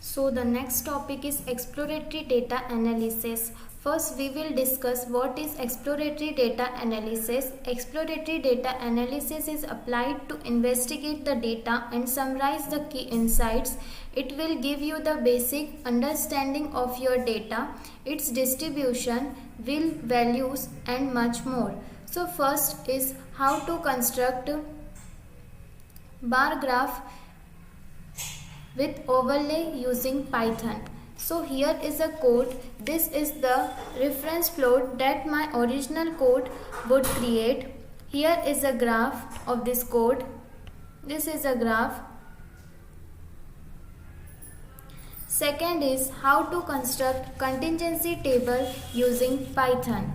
So the next topic is exploratory data analysis. First we will discuss what is exploratory data analysis. Exploratory data analysis is applied to investigate the data and summarize the key insights. It will give you the basic understanding of your data, its distribution, will, values and much more. So first is how to construct bar graph with overlay using Python. So here is a code. This is the reference plot that my original code would create. Here is a graph of this code. This is a graph. Second is how to construct contingency table using Python.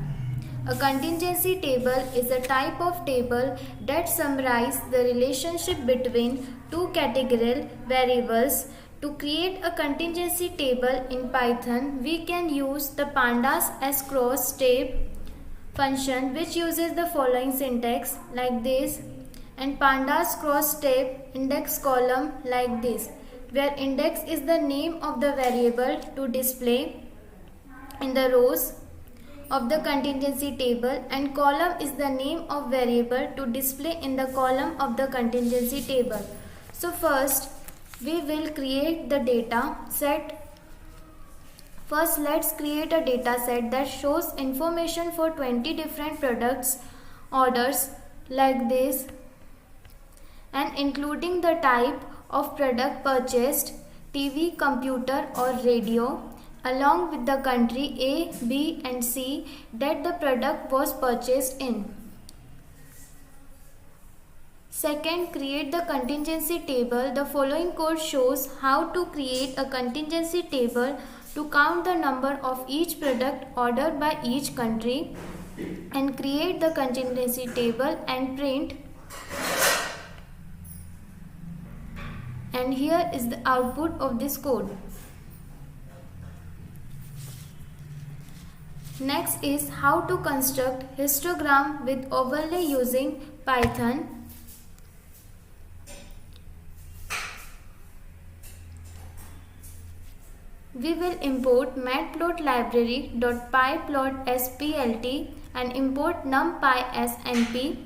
A contingency table is a type of table that summarizes the relationship between two categorical variables. To create a contingency table in Python, we can use the pandas as cross step function, which uses the following syntax like this, and pandas cross step index column like this, where index is the name of the variable to display in the rows of the contingency table and column is the name of variable to display in the column of the contingency table. So first we will create the data set. First let's create a data set that shows information for 20 different products orders like this, and including the type of product purchased, TV, computer or radio, along with the country A, B and C that the product was purchased in. Second, create the contingency table. The following code shows how to create a contingency table to count the number of each product ordered by each country and create the contingency table and print. And here is the output of this code. Next is how to construct histogram with overlay using Python. We will import matplotlib.pyplot_splt and import numpy as np.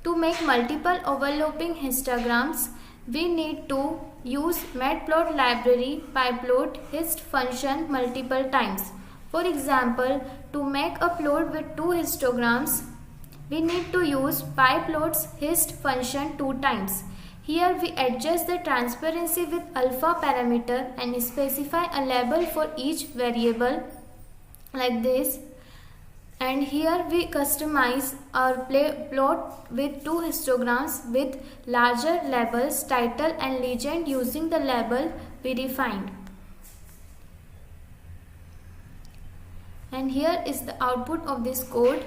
To make multiple overlapping histograms, we need to use matplotlib.pyplot_hist function multiple times. For example, to make a plot with two histograms, we need to use pyplots_hist function 2 times. Here we adjust the transparency with alpha parameter and specify a label for each variable like this. And here we customize our plot with two histograms with larger labels, title and legend using the label we defined. And here is the output of this code,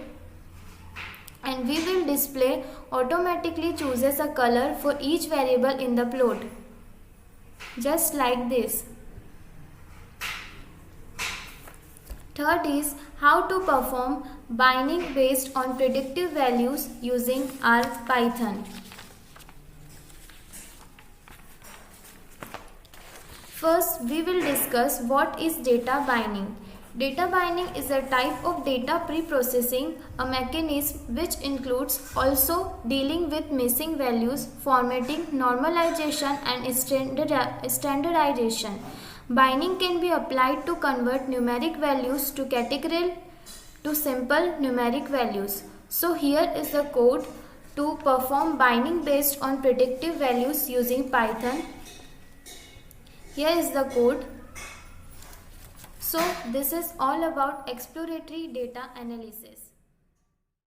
and we will display automatically chooses a color for each variable in the plot, just like this. Third is how to perform binding based on predictive values using R Python. First, we will discuss what is data binding. Data binding is a type of data pre-processing, a mechanism which includes also dealing with missing values, formatting, normalization and standardization. Binding can be applied to convert numeric values to categorical to simple numeric values. So here is the code to perform binding based on predictive values using Python. Here is the code. So this is all about exploratory data analysis.